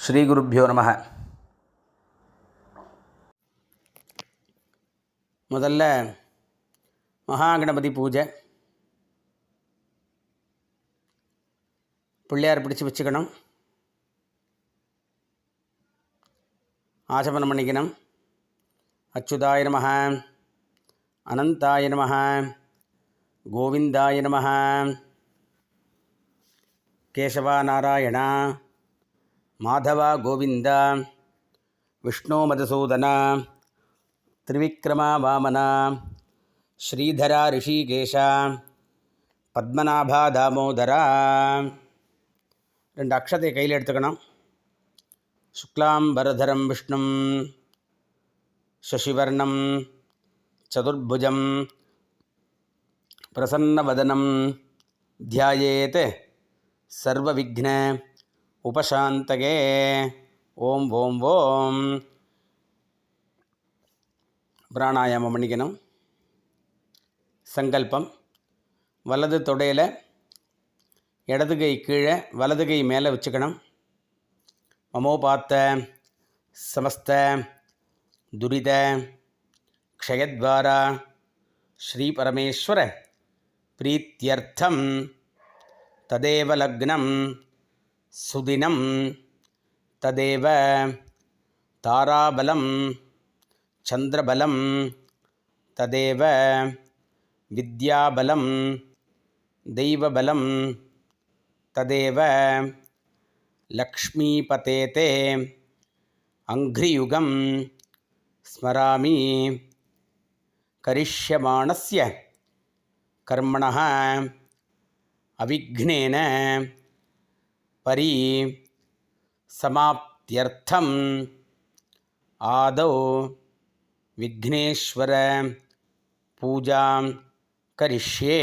ஸ்ரீகுருப்போ நம. முதல்ல மகாகணபதி பூஜை. பிள்ளையார் பிடிச்சி வச்சுக்கணும், ஆசமனம் பண்ணிக்கணும். அச்சுதாய நம, அனந்தாய நம, கோவிந்தாய நம, கேசவா நாராயணா, மாதவா கோவிந்தா, விஷ்ணு மதுசூதனா, திரிவிக்ரமா வாமனா, ஸ்ரீதரா ரிஷிகேஷா, பத்மநாபா தாமோதரா. 2 அக்ஷதை கையில் எடுத்துக்கணும். சுக்லாம் பரதரம் விஷ்ணும் சசிவர்ணம் சதுர்புஜம் பிரசன்னவதனம் தியாயேத் சர்வவிக்ன உபசாந்தகே. ஓம் ஓம் ஓம். பிராணாயாமம் பண்ணிக்கணும். சங்கல்பம். வலது தொடையில் இடது கை கீழே, வலது கை மேலே வச்சுக்கணும். மமோபாத்த சமஸ்த துரித க்ஷயத்வாரா ஸ்ரீ பரமேஸ்வர பிரீத்தியர்த்தம் ததேவ லக்னம் சுதினம் ததேவ தாராபலம் சந்திரபலம் ததேவ வித்யாபலம் தெய்வபலம் ததேவ லக்ஷ்மீபதேதே அங்க்ரியுகம் ஸ்மராமி. கரிஷ்யமாணஸ்ய கர்மணः அவிக்னேன பரி சமாப்த்யர்த்தம் ஆதௌ விக்னேஸ்வர பூஜாம் கரிஷ்யே.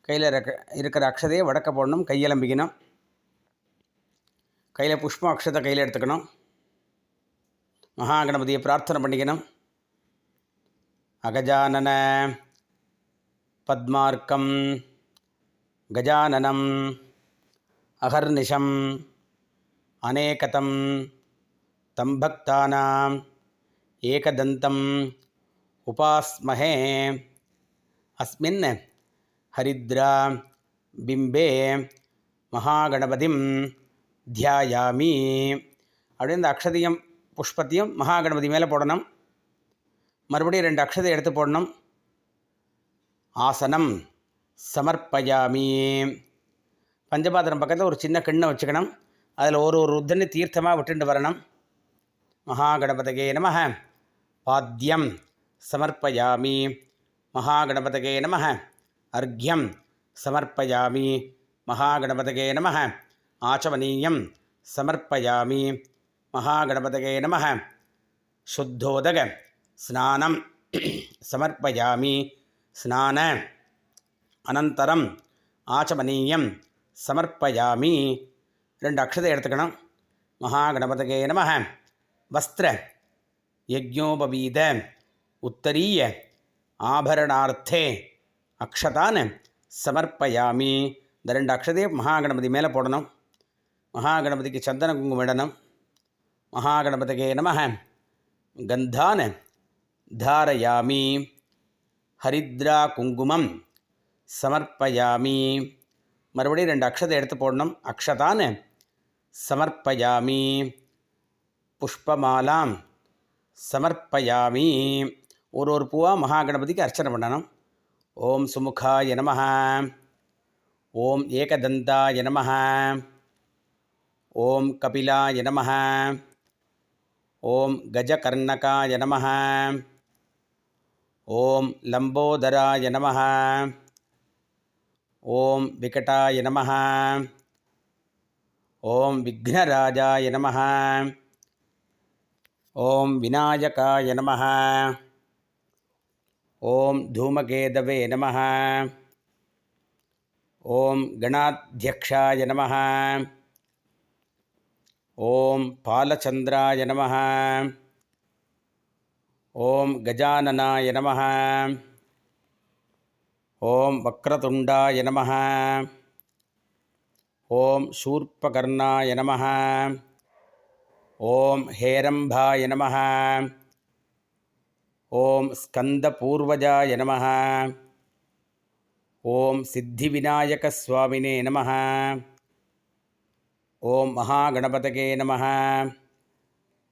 கையில் இருக்கிற அக்ஷதையை வடக்க போடணும், கையெலம்பிக்கணும். கையில் புஷ்பம் அக்ஷதை கையில் எடுத்துக்கணும். மகாகணபதியை பிரார்த்தனை பண்ணிக்கணும். அகஜானன பத்மார்க்கம் கஜானனம் அகர்நிஷம் அநேகதம் தம்பக்தானாம் ஏகதந்தம் உபாஸ்மஹே. அஸ்மின் ஹரித்ரா பிம்பே மகாகணபதிம் தியாயாமி. அப்படி இந்த அக்ஷதையும் புஷ்பத்தையும் மகாகணபதி மேலே போடணும். மறுபடியும் 2 அக்ஷதை எடுத்து போடணும். ஆசனம் சமர்ப்பயாமி. பஞ்சபாத்திரம் பக்கத்தில் ஒரு சின்ன கிண்ணம் வச்சுக்கணும். அதில் ஒரு உத்தனி தீர்த்தமாக விட்டுண்டு வரணும். மகாகணபதகே நம. பாத்தியம் சமர்ப்பயாமி. மகாகணபதகே நம. அர்க்யம் சமர்ப்பயாமி. மகாகணபதகே நம. ஆச்சமனீயம் சமர்ப்பயாமி. மகாகணபதகே நம. சுத்தோதக ஸ்நானம் சமர்ப்பயாமி. ஸ்நான அனந்தரம் ஆச்சமனீயம் சமர்ப்பயாமி. 2 அக்ஷதை எடுத்துக்கணும். மகாகணபதகே நம. வஸ்திர யஜ்ஞோபவீத உத்தரீய ஆபரணார்த்தே அக்ஷதான் சமர்ப்பயாமி. இந்த 2 அக்ஷதையை மகாகணபதி மேலே போடணும். மகாகணபதிக்கு சந்தன குங்குமம் இடணும். மகாகணபதகே நம. கந்தான் தாரயாமி. ஹரித்ரா குங்குமம் சமர்ப்பயாமி. மறுபடியும் 2 அக்ஷதை எடுத்து போடணும். அக்ஷதான் சமர்ப்பயாமி. புஷ்பமாலாம் சமர்ப்பயாமி. ஒரு பூவாக மகாகணபதிக்கு அர்ச்சனை பண்ணணும். ஓம் சுமுகாய நம. ஓம் ஏகதந்தாய நம. ஓம் கபிலாய நம. ஓம் கஜகர்ணகாய நம. ஓம் லம்போதராய நம. ஓம் விகடாய நம. ஓம் விக்னராஜாய நம. ஓம் விநாயகாய நம. ஓம் தூமகேதவே நம. ஓம் கணாத்யக்ஷாய நம. ஓம் பாலச்சந்திராய நம. ஓம் கஜானனாய நம. ஓம் வக்ரதுண்டாய நம. ஓம் சூர்பகர்ணாய நம. ஓம் ஹேரம்பாய நமः. ஓம் ஸ்கந்தபூர்வஜாய நமः. ஓம் சித்திவிநாயகஸ்வாமினே நமः. ஓம் மகாகணபதகே நமः.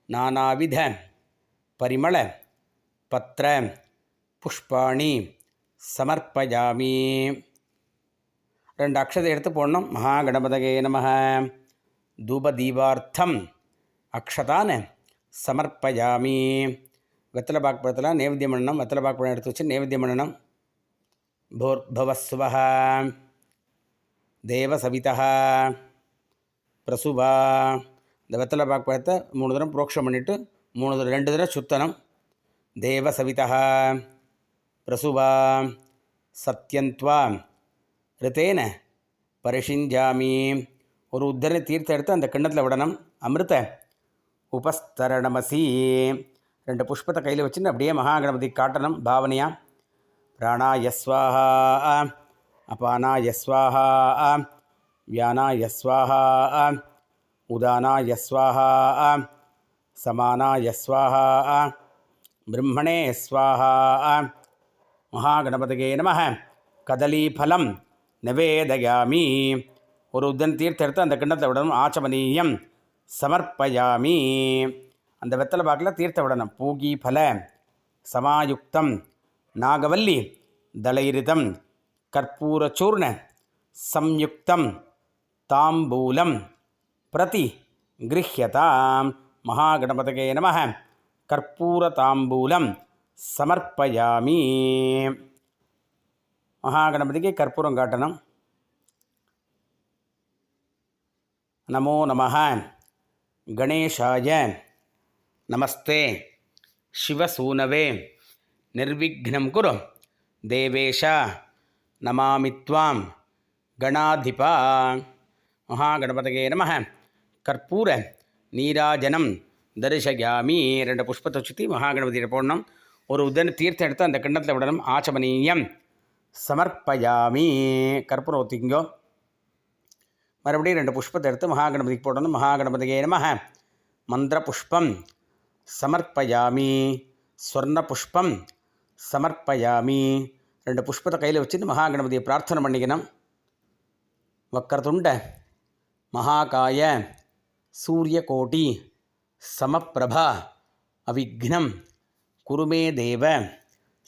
நானாவித பரிமள பத்ர புஷ்பாணி சமர்ப்பயாமி. 2 அக்ஷதை எடுத்து போடணும். மகாகணபதகே நமः. தூபதீபார்த்தம் அக்ஷதான சமர்ப்பயாமி. வெத்தலை பாக்கு பழத்தெல்லாம் நைவேத்தியம் பண்ணணும். வெத்தலை பாக்கு பழம் எடுத்து வச்சு நைவேத்தியம் பண்ணணும். பூர்பவஸ்வஹ தேவசவிதः பிரசுவா. இந்த வெத்தலை பாக்கு பழத்தை 3 தடவை புரோக்ஷம் பண்ணிவிட்டு 2 தடவை சுத்தனம். தேவசவிதः பிரசுவா சத்யந்த்வா ரித்தேன பரிஷிஞ்சாமி. ஒரு உத்தரணி தீர்த்தம் எடுத்து அந்த கிண்ணத்தில் விடணும். அமிர்த உபஸ்தரணமசி. 2 புஷ்பத்தை கையில் வச்சுன்னு அப்படியே மகாகணபதி காட்டணும் பாவனையாக. பிராணாய ஸ்வாஹா அபானாய ஸ்வாஹா வியானாய ஸ்வாஹா உதானாய ஸ்வாஹா சமானாய ஸ்வாஹா பிரம்மணே ஸ்வாஹா. மகாகணபதியே நமः. கதலீஃபலம் நிவேதயாமி. ஒரு உத்தன் தீர்த்தம் எடுத்து அந்த கிண்ணத்தில் விடணும். ஆச்சமனீயம் சமர்ப்பயாமி. அந்த வெத்தலை பாக்கில் தீர்த்த விடணும். பூகி ஃபல சமாயுக்தம் நாகவல்லி தளைரிதம் கற்பூரச்சூர்ண சம்யுக்தம் தாம்பூலம் பிரதி கிருஹ்யதாம். மகாகணபதகே நமः. கற்பூரதாம்பூலம் சமர்ப்பயாமி. மகாகணபதிக்கு கற்பூரம் காட்டணும். நமோ நமः கணேஷாய நமஸ்தே சிவசூனவே நிர்விக்னம் குரு தேவேஷ நமாமி த்வாம் கணாதிபா. மகாகணபதகே நமः. கற்பூர நீராஜனம் தரிசயாமி. 2 புஷ்பத்தை சுற்றி மகாகணபதியில் போடணும். ஒரு உதன தீர்த்தம் எடுத்து அந்த கிண்ணத்தில் விடணும். ஆச்சமனீயம் சமர்ப்பயாமி. கற்பூரம் ஊற்றிங்கோ. மறுபடியும் 2 புஷ்பத்தை எடுத்து மகாகணபதிக்கு போடணும். மகாகணபதியே நமः. மந்திர புஷ்பம் சமர்ப்பயாமி. ஸ்வர்ண புஷ்பம் சமர்ப்பயாமி. 2 புஷ்பத்தை கையில் வச்சுட்டு மகாகணபதியை பிரார்த்தனை பண்ணிக்கணும். வக்கரதுண்ட மகாகாய சூரியகோட்டி சமப்பிரபா அவிக்னம் குருமே தேவ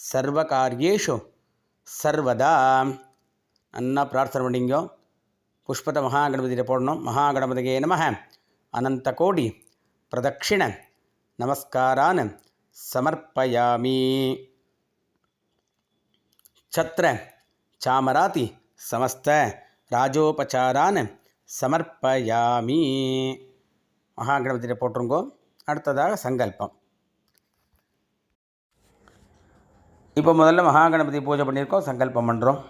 சர்வகாரியேஷு சர்வதா. அண்ணா பிரார்த்தனை பண்ணிங்கோ. புஷ்பத்தை மகாகணபதியில் போடணும். மகாகணபதியே நமः. அனந்த கோடி பிரதட்சிண நமஸ்காரான் சமர்ப்பயாமி. சத்ர சாமராதி சமஸ்த ராஜோபச்சாரான் சமர்ப்பயாமி. மகாகணபதியில் போட்டுருங்கோ. அடுத்ததாக சங்கல்பம். இப்போ முதல்ல மகாகணபதி பூஜை பண்ணியிருக்கோம். சங்கல்பம் பண்ணுறோம்.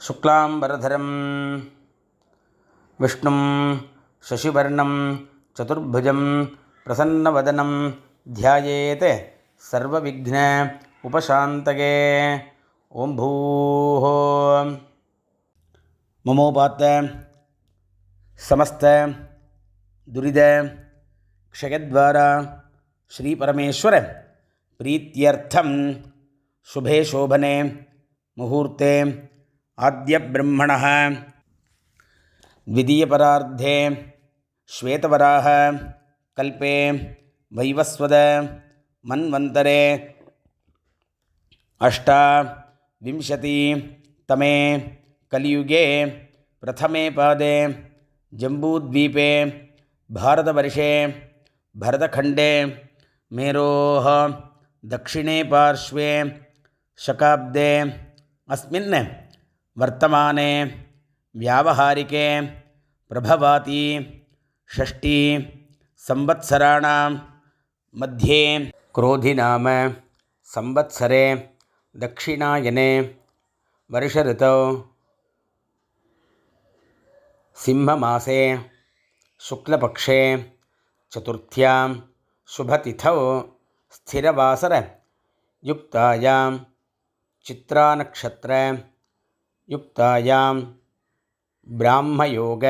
சுக்லாம்பரதரம் விஷ்ணும் சசிவர்ணம் சதுர்புஜம் பிரசன்னவதனம் தியாயேத் சர்வவிக்ன உபசாந்தகே. ஓம் பூः மமோபாத்த சமஸ்த துரித க்ஷயத்வாரா ஸ்ரீ பரமேஸ்வர பிரீத்யர்த்தம் சுபே சோபனே முகூர்த்தே ஆத்ய பிரம்மணः द्वितीयपरार्धे श्वेतवराह कल्पे वैवस्वद मन्वन्तरे 28तमे कलियुगे प्रथमे पादे जम्बूद्वीपे भारतवर्षे भरतखण्डे मेरोः दक्षिणे पार्श्वे शकाब्दे अस्मिन् वर्तमाने व्यावहारिके प्रभवाति षष्ठी संवत्सराणां मध्ये क्रोधिनाम संवत्सरे दक्षिणायने वर्षऋतौ सिंहमासे शुक्लपक्षे चतुर्थ्यां शुभतिथौ स्थिरवासर युक्तायां चित्रानक्षत्र युक्तायां ब्राह्मयोग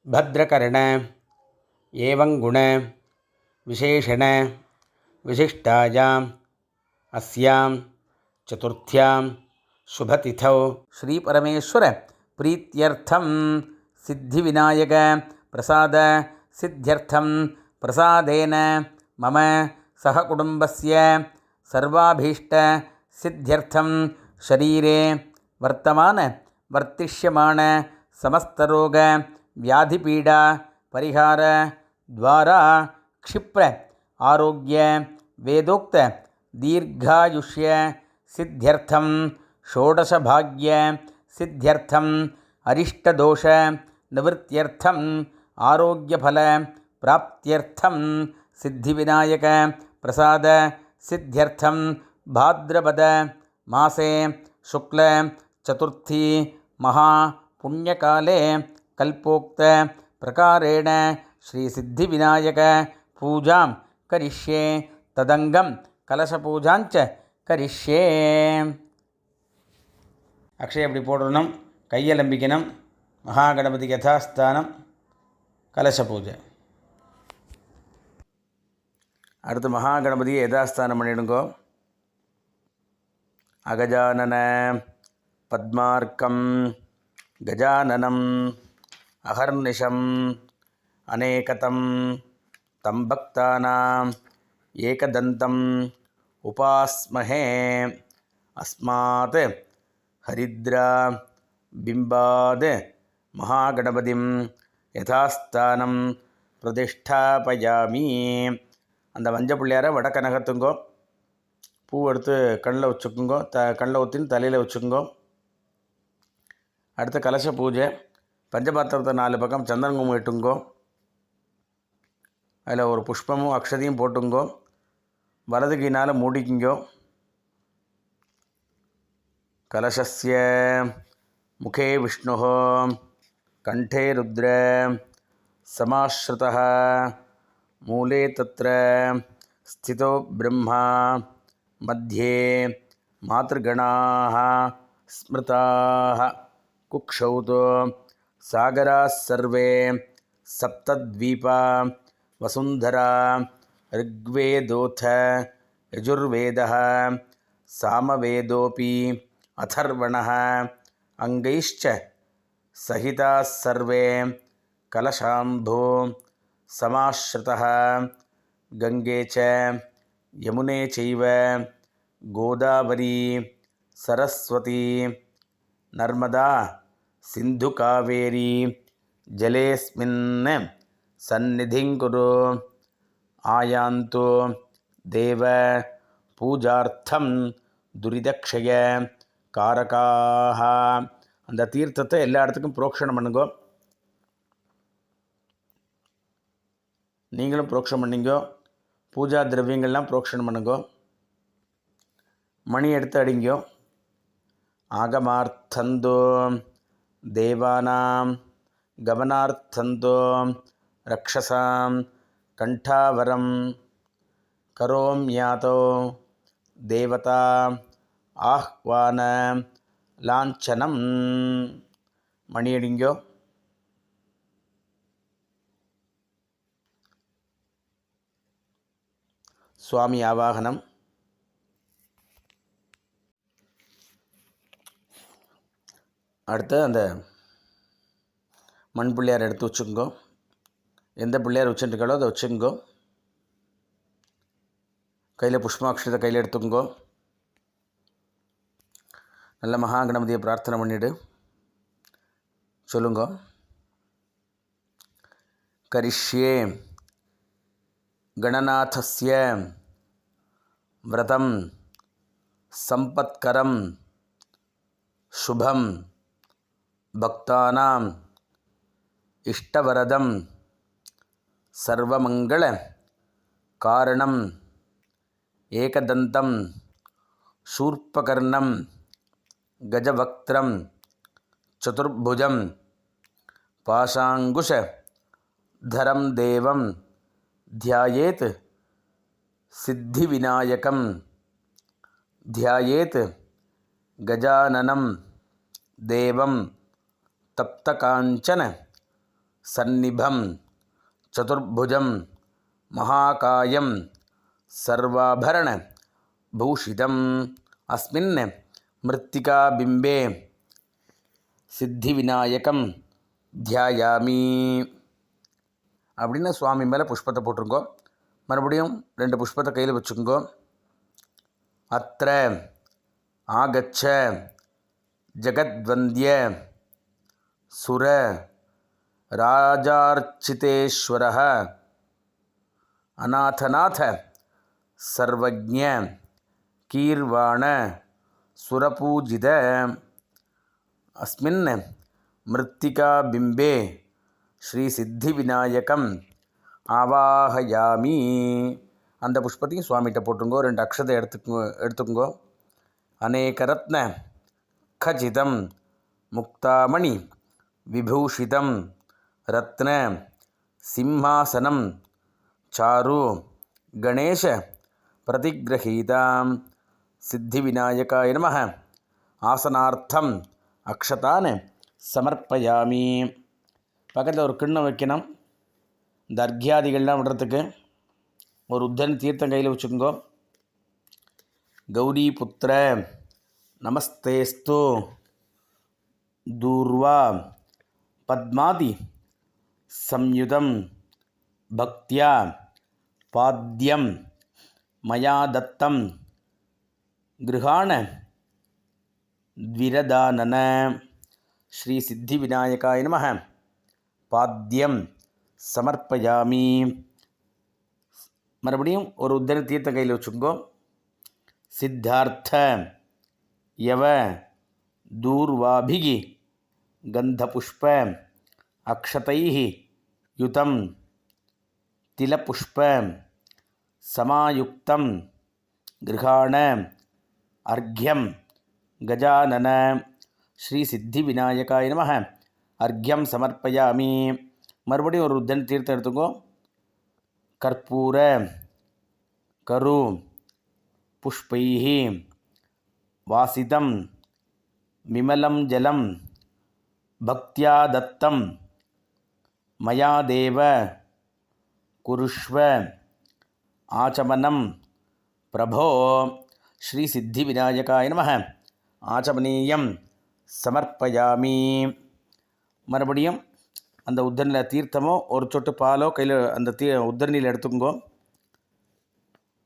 भद्रकर्ण एवं गुण विशेषण विशिष्टायाम् अस्यां चतुर्थ्यां शुभतिथौ श्रीपरमेश्वर प्रीत्यर्थं सिद्धिविनायक प्रसाद सिद्ध्यर्थं प्रसादेन मम सहकुटुम्बस्य सर्वाभीष्ट सिद्ध्यर्थं शरीरे वर्तमान वर्तिष्यमाण समस्तरोग व्याधिपीडा परिहार द्वारा क्षिप्र आरोग्य वेदोक्त दीर्घायुष्य सिद्ध्यर्थं षोडशभाग्य सिद्ध्यर्थं अरिष्टदोष निवृत्त्यर्थं आरोग्यफल प्राप्त्यर्थं सिद्धिविनायक प्रसाद सिद्ध्यर्थं भाद्रपद मासे शुक्ल चतुर्थी महापुण्यकाले कल्पोक्त प्रकारेण श्री सिद्धिविनायक पूजां करिष्ये तदंगम कलशपूजांच करिष्ये अक्षय அப்படி போடணும் கையலம்பிக்கணும் மகாகணபதி யதாஸ்தானம் கலச பூஜை அடுத்து மகாகணபதியை யதாஸ்தானம் பண்ணிடுங்கோ அகஜானன பத்மார்க்கம் கஜானனம் அகர்நிஷம் அநேகதம் தம் பக்தானாம் ஏகதந்தம் உபாஸ்மஹே அஸ்மாத் ஹரித்ரா பிம்பாத் மகாகணபதிம் யதாஸ்தானம் பிரதிஷ்டாபயாமி. அந்த மஞ்சள் பிள்ளையாரை வடக்க நகர்த்துங்கோ, பூ எடுத்து கண்ணில் வச்சுக்குங்கோ, கண்ணில் ஊற்றின்னு தலையில் வச்சுக்குங்கோ. அடுத்த கலச பூஜை பஞ்சபாத்திரத்தை 4 பக்கம் சந்திரங்குமம் இட்டுங்கோ, அதில் ஒரு புஷ்பமும் அக்ஷதியும் போட்டுங்கோ, வலது கையினால் மூடிக்குங்கோ. கலசஸ்ய முகே விஷ்ணு கண்டே ருத்ர சமாஸ்ருதः மூலே தத்ர ஸ்திதோ பிரம்மா மத்தியே மாத்ருகணாः ஸ்மிருதாः குக்ஷௌதோ சாகராः சர்வே சப்தத்வீபா வசுந்தரா ऋग्वेदोऽथ यजुर्वेदः सामवेदोऽपि अथर्वणः अङ्गैश्च सहिताः सर्वे कलशाम्भो समाश्रितः गङ्गे च यमुने चैव गोदावरी सरस्वती नर्मदा सिन्धुकावेरी जलेऽस्मिन् सन्निधिं कुरु आयान्तु देव பூஜார்த்தம் துரிதக்ஷய காரகாக. அந்த தீர்த்தத்தை எல்லா இடத்துக்கும் புரோக்ஷணம் பண்ணுங்கோ. நீங்களும் புரோக்ஷணம் பண்ணிங்கோ. பூஜா திரவியங்கள்லாம் புரோக்ஷணம் பண்ணுங்கோ. மணி எடுத்து அடிங்கோ. ஆகமார்த்தந்தோ தேவானாம் கமனார்த்தந்தோ ரக்ஷசாம் கண்டாவரம் கரோம்யாதோ தேவதா ஆஹ்வான லாஞ்சனம். மணியடிங்கோ. சுவாமி ஆவாகனம். அடுத்து அந்த மண் பிள்ளையார் எடுத்து வச்சுக்கோ. எந்த பிள்ளையார் வச்சுருக்காளோ அதை வச்சுக்கோ. கையில் புஷ்பாட்சத்தை கையில் எடுத்துக்கோ. நல்ல மகாகணபதியை பிரார்த்தனை பண்ணிவிடு. சொல்லுங்க. கரிஷ்யே கணநாதஸ்ய விரதம் சம்பத்கரம் சுபம் பக்தானாம் இஷ்டவரதம் சர்வமங்கள காரணம் ஏகதந்தம் சூர்பகர்ணம் கஜவக்திரம் சதுர்புஜம் பாஷாங்குஷ தரம் தேவம் த்யாயேத் சித்திவிநாயகம் த்யாயேத் கஜானனம் தேவம் தப்தகாஞ்சன சந்நிபம் சதுர்புஜம் மகாகாயம் சர்வாபரண பூஷிதம் அஸ்மின் மிருத்திகா பிம்பே சித்தி விநாயகம் தியாயாமி அப்படின்னு சுவாமி மேலே புஷ்பத்தை போட்டிருங்கோ. மறுபடியும் 2 புஷ்பத்தை கையில் வச்சுக்கோங்கோ. அத்ர ஆகச்ச ஜகத்வந்திய சுர ராஜார்ச்சிதேஸ்வர அநாதநாத சர்வஜ்ஞ கீர்வாண சுரபூஜித அஸ்மின் மிருத்திகா பிம்பே ஸ்ரீ சித்தி விநாயகம் ஆவாஹயாமி. அந்த புஷ்பத்தையும் சுவாமிகிட்ட போட்டுருங்கோ. 2 அக்ஷதை எடுத்துக்கோங்கோ. அநேக ரத்ன கஜிதம் முக்தாமணி விபூஷிதம் ரத்ன சிம்ஹாசனம் சாரு கணேஷ பிரதிகிரகீதாம் சித்தி விநாயகாய நமः ஆசனார்த்தம் அக்ஷதான் சமர்ப்பயாமி. பக்கத்தில் ஒரு கிண்ணம் வைக்கணும். இந்த அர்க்கியாதிகள்லாம் விடுறதுக்கு ஒரு உத்தன் தீர்த்தம் கையில் வச்சுக்கோங்கோ. கௌரி புத்திர நமஸ்தேஸ்து தூர்வா பத்மாதி சம்யுதம் பக்தியா பாத்யம் மயா தத்தம் கிருஹாண த்விரதானன ஸ்ரீ சித்தி விநாயகாய நமः பாத்யம் சமர்ப்பயாமி. மறுபடியும் ஒரு உத்தர தீர்த்த கையில் வச்சுக்கோ. சித்தார்த்த யவ தூர்வாபிகி கந்தபுஷ்ப அக்ஷதைஹி யுதம் திலபுஷ்ப சமாயுக்தம் கிருஹாண அர்க்யம் கஜானன ஸ்ரீ சித்தி விநாயகாய நமः அர்க்யம் சமர்ப்பயாமி. மறுபடியும் ஒரு உத்தன் தீர்த்தம் எடுத்துக்கோ. கற்பூர கரு புஷ்பைஹி வாசிதம் விமலம் ஜலம் பக்தியா தத்தம் மயா தேவ குருஷ்வ ஆச்சமனம் பிரபோ ஸ்ரீ சித்தி விநாயகாய நமः ஆச்சமனீயம் சமர்ப்பயாமி. மறுபடியும் அந்த உத்தரணியில் தீர்த்தமோ ஒரு சொட்டு பாலோ கையில் அந்த உத்தரணியில் எடுத்துக்கோங்கோ.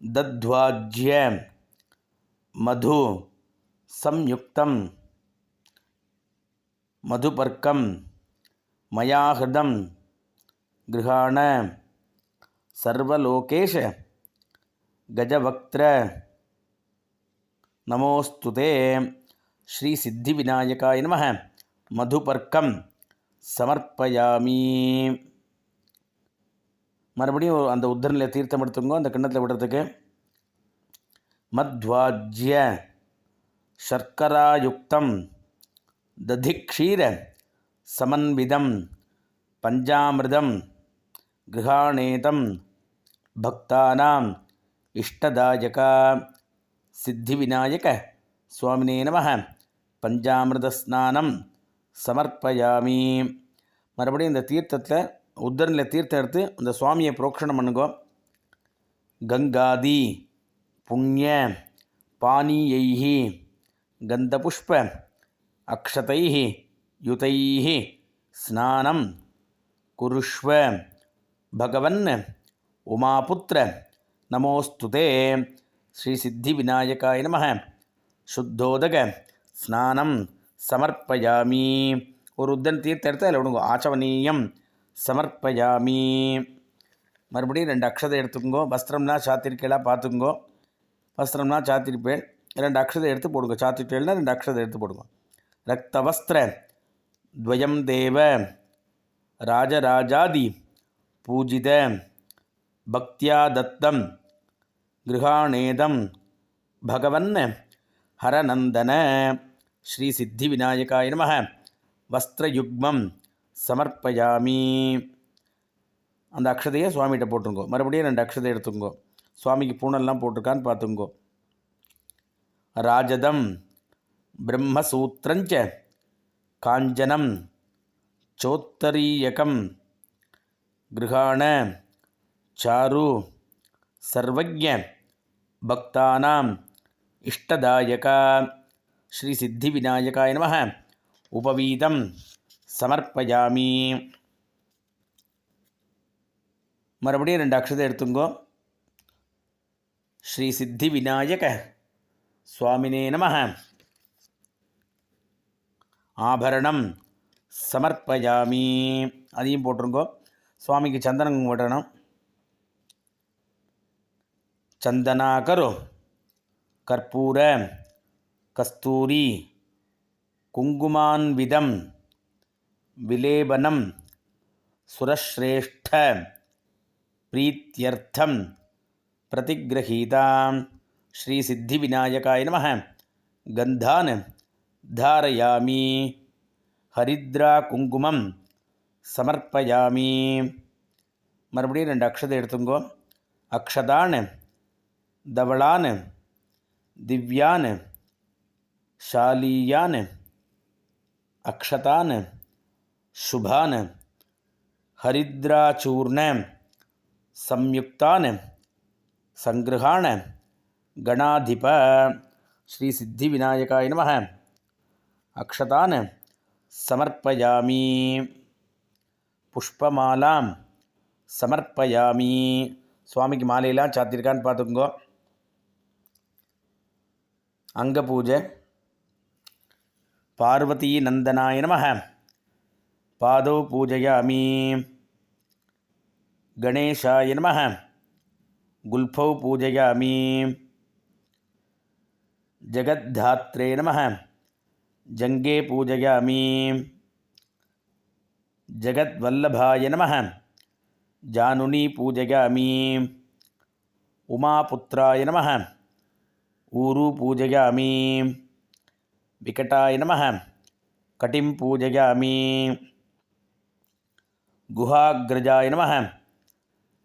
தத்வாஜ்ய மது சம்யுக்தம் மதுபர்க்கம் மயாஹிருதம் கிருஹாண சர்வலோகேஷ கஜவக்த்ர நமோஸ்துதே ஸ்ரீ சித்தி விநாயகாய நமः மதுபர்க்கம் சமர்ப்பயாமி. மறுபடியும் அந்த உத்தரணியில் தீர்த்தம் எடுத்துங்கோ. அந்த கிண்ணத்தில் விடுறதுக்கு மத்வாஜ்ய சர்க்கராயுக்தம் ததிக்ஷீர சமன்விதம் பஞ்சாமிர்தம் கிருஹாணேதம் பக்தானாம் இஷ்டதாயக சித்தி விநாயக சுவாமினே நமः பஞ்சாமிர்தஸ்நானம் சமர்ப்பயாமி. மறுபடியும் இந்த தீர்த்தத்தில் உத்தரணியில் தீர்த்தம் எடுத்து அந்த சுவாமியை புரோக்ஷணம் பண்ணுங்கோ. கங்காதி புண்ணிய பானீயைஹி கந்தபுஷ்ப அக்ஷதைஹி யுதைஹி ஸ்நானம் குருஷ்வ பகவன் உமாபுத்திர நமோஸ்துதே ஸ்ரீ சித்தி விநாயகாய நமः சுத்தோதக ஸ்நானம் சமர்ப்பயாமி. ஒரு உத்தன் தீர்த்த எடுத்து அதில் விடுங்க. ஆச்சவனீயம் சமர்ப்பயாமி. மறுபடியும் 2 அக்ஷதை எடுத்துக்கோங்க. வஸ்திரம்னா சாத்திருக்கேலாம் பார்த்துக்கோங்க. வஸ்திரம்னா சாத்திருப்பேன். 2 அக்ஷதை எடுத்து போடுங்க. சாத்திருக்கேல்னா 2 அக்ஷதை எடுத்து போடுங்க. ரக்தவஸ்திர துவயம் தேவ ராஜராஜாதி பூஜித பக்தியா தத்தம் கிருஹாணேதம் பகவன் ஹரநந்தன ஸ்ரீ சித்தி விநாயகாய நமः வஸ்திரயுக்மம் சமர்ப்பயாமி. அந்த அக்ஷதையை சுவாமிகிட்ட போட்டுருங்கோ. மறுபடியும் 2 அக்ஷதை எடுத்துங்கோ. சுவாமிக்கு பூனெல்லாம் போட்டிருக்கான்னு பார்த்துங்கோ. ராஜதம் பிரம்மசூத்திரஞ்ச காஞ்சனம் சோத்தரீயகம் கிருஹாண சாரு சர்வஜ்ஞ பக்தானாம் இஷ்டதாயகா ஸ்ரீ சித்தி விநாயகாய நமஹ உபவீதம் சமர்ப்பயாமி. மறுபடியும் 2 அக்ஷதை எடுத்துங்கோ. ஸ்ரீ சித்தி விநாயக சுவாமினே நமஹ ஆபரணம் சமர்ப்பயாமி. அதையும் போட்டுருங்கோ. சுவாமிக்கு சந்தனம் போடணும். சந்தனாகரு கற்பூர கஸ்தூரி குங்குமான்விதம் விலேபனம் சுரஸ்ரேஷ்ட பிரீத்யர்த்தம் பிரதிகிரஹீதாம் ஸ்ரீ சித்தி விநாயகாய நமஹ கந்தான் தாரயாமி ஹரித்ரா குங்குமம் சமர்ப்பயாமி. மறுபடியும் 2 அக்ஷதை எடுத்துங்கோ. அக்ஷதான் தவளான் திவ்யான் ஷாலீயான் அக்ஷதான் சுபான் ஹரித்ராச்சூர்ண சம்யுக்தான் சங்கிருஹாண கணாதிப ஸ்ரீ சித்தி விநாயகாய நமஹ அக்ஷதான் சமர்ப்பயாமி புஷ்பமாலாம் சமர்ப்பயாமி. சுவாமிக்கு மாலையெல்லாம் சாத்திருக்கான்னு பார்த்துக்குங்கோ. அங்க பூஜை. பார்வதி நந்தனாய நமஹ பாதௌ பூஜயாமி. கணேசாய நமஹ குல்ஃபௌ பூஜயாமி. ஜகத்தாத்ரே நமஹ ஜங்கே பூஜயாமி. ஜகத்வல்லபாய நமஹ ஜானுனி பூஜயாமி. உமாபுத்ராய நமஹ ஊரு பூஜயாமி. விகடாய நமஹ கட்டிம் பூஜயாமி. குஹாக்ரஜாய நமஹ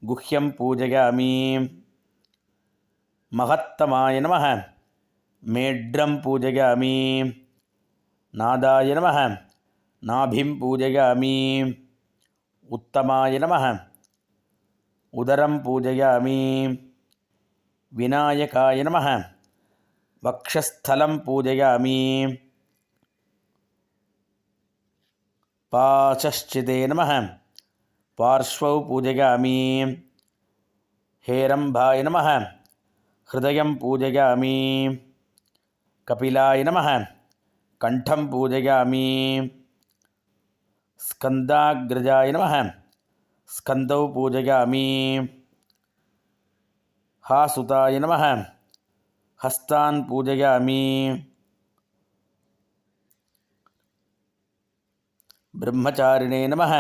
குஹ்யம் பூஜயாமி. மகத்தமாய நமஹ மேட்ரம் பூஜயாமி. நாதாய நமஹ நாபிம் பூஜயாமி. உத்தமாய நமஹ உதரம் பூஜயாமி. விநாயகாய நமஹ வக்ஷஸ்தலம் பூஜயாமி. பாசஸ்சிதே நமஹ பார்ஷ்வௌ பூஜயாமி. ஹேரம்பாய நமஹ ஹிருதயம் பூஜயாமி. கபிலாய நமஹ கண்டம் பூஜயாமி. ஸ்கந்தாக்ரஜாய நமஹ ஸ்கந்தௌ பூஜயாமி. ஹாசுதாய நமஹ ஹஸ்தான் பூஜயாமி. பிரம்மச்சாரிணே நமஹ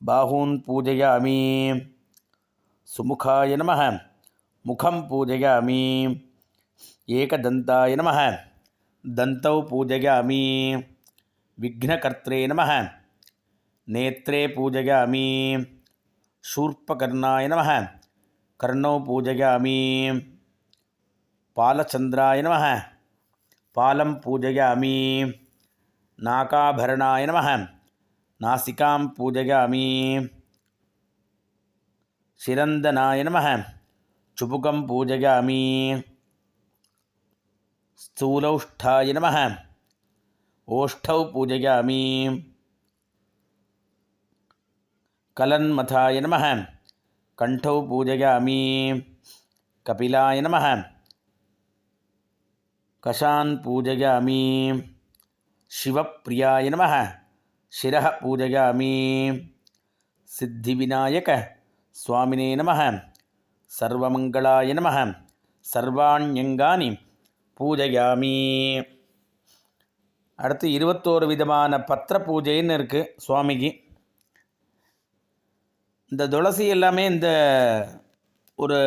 பாஹூன் பூஜயாமி. சுமுகாய நமஹ முகம் பூஜயாமி. ஏகதந்தாய நமஹ தந்தௌ பூஜயாமி. விக்னகர்த்ரே நமஹ நேத்ரே பூஜயாமி. शूर्पकर्णाय नमः कर्णौ पूजयामि. पालचन्द्राय नमः पालं पूजयामि. नाकाभरणाय नमः नासिकां पूजयामि. शिरन्दनाय नमः चुबुकं पूजयामि. स्थूलौष्ठाय नमः ओष्ठौ पूजयामि. कलन्मथाय नमः कंठौ पूजयामि. कपिलाय नमः कशान् पूजयामि. शिवप्रियाय नमः शिरः पूजयामि. सिद्धिविनायक स्वामिने नमः सर्वमङ्गलाय नमः सर्वाण्यङ्गानि பூஜயாமி. அடுத்து 21 விதமான பத்திர பூஜைன்னு இருக்குது சுவாமிக்கு. இந்த துளசி எல்லாமே இந்த ஒரு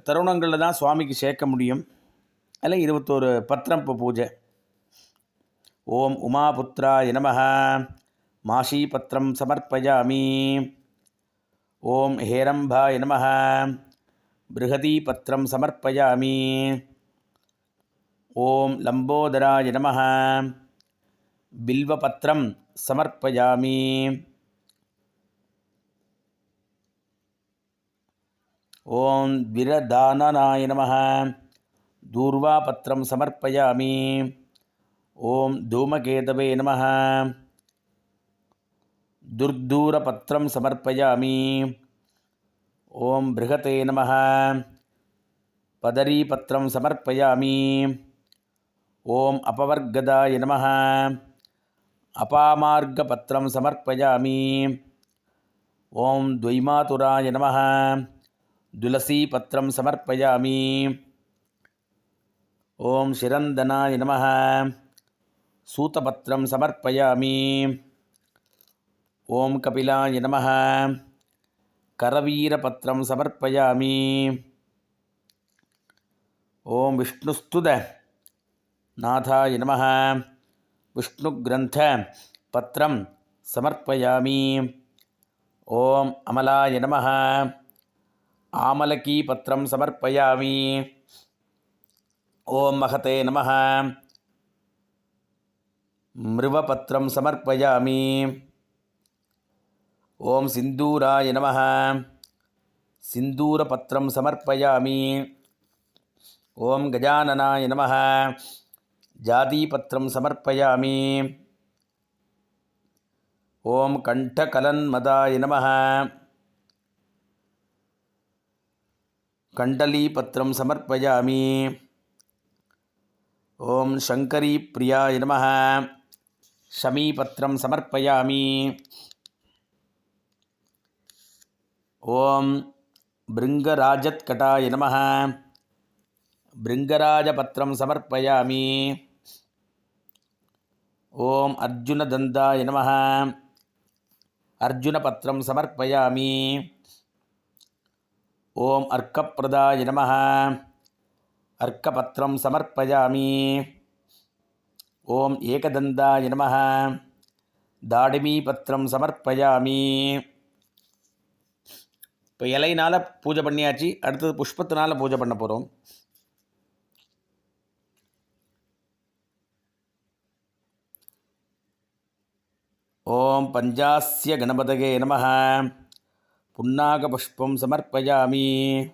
தருணங்களில் தான் சுவாமிக்கு சேர்க்க முடியும். அதில் 21 பத்திரம் பூஜை. ஓம் உமாபுத்ராய நமஹ மாஷி பத்திரம் சமர்ப்பயாமி. ஓம் ஹேரம்பாய நமஹ பிருஹதி பத்திரம் சமர்ப்பயாமி. ஓம் லம்போதராய நமஹ பில்வபத்திரம் சமர்ப்பயாமி. ஓம் விரதானனாய நமः. தூர்வாபத்திரம் சமர்ப்பயாமி. ஓம் தூமகேதவே நமः. துர்தூரபத்திரம் சமர்ப்பயாமி. ஓம் பிருகதே நமः. பதரீபத்திரம் சமர்ப்பயாமி. ஓம் அபவர்கதாய நமः. அபாமார்கபத்திரம் சமர்ப்பயாமி. ஓம் துவைமாதுராய நமः. துளசீபத்திரம் சமர்ப்பயாமி. ஓம் சிரந்தனாய நமः. சூதபத்திரம் சமர்ப்பயாமி. ஓம் கபிலாய நமः. கரவீரபத்திரம் சமர்ப்பயாமி. ஓம் விஷ்ணுஸ்துத நாதாய நமः. விஷ்ணுக்ரந்த பத்திரம் சமர்ப்பயாமி. ஓம் அமலாய நமः. ஆமலகீபத்திரம் சமர்ப்பயாமி. ஓம் மகதே நமः. மிருவபத்திரம் சமர்ப்பயாமி. ஓம் சிந்தூராய நமः. சிந்தூரபத்திரம் சமர்ப்பயாமி. ஓம் கஜானனாய நமः. ஜாதீபத்திரம் சமர்ப்பயாமி. ஓம் கண்டகலன்மதாய நமः. கண்டலீபத்திரம் சமர்ப்பயாமி. ஓம் சங்கரீப்ரியாய நமः. ஷமீபத்திரம் சமர்ப்பயாமி. ஓம் பிருங்கராஜத்கடாய நமः. பிருங்கராஜபத்திரம் சமர்ப்பயாமி. ஓம் அர்ஜுனதந்தாய நமः. அர்ஜுனபத்திரம் சமர்ப்பயாமி. ஓம் அர்க்கப்பிரதாய நமः. அர்க்கபத்திரம் சமர்ப்பயாமி. ஓம் ஏகதந்தாய நமः. தாடிமீபத்திரம் சமர்ப்பயாமி. இப்போ இலையினால் பூஜை பண்ணியாச்சு. அடுத்தது புஷ்பத்தினால் பூஜை பண்ண போகிறோம். ஓம் பஞ்சாஸ்ய கணபதயே நமः. புன்னாகபுஷ்பம் சமர்ப்பயாமி.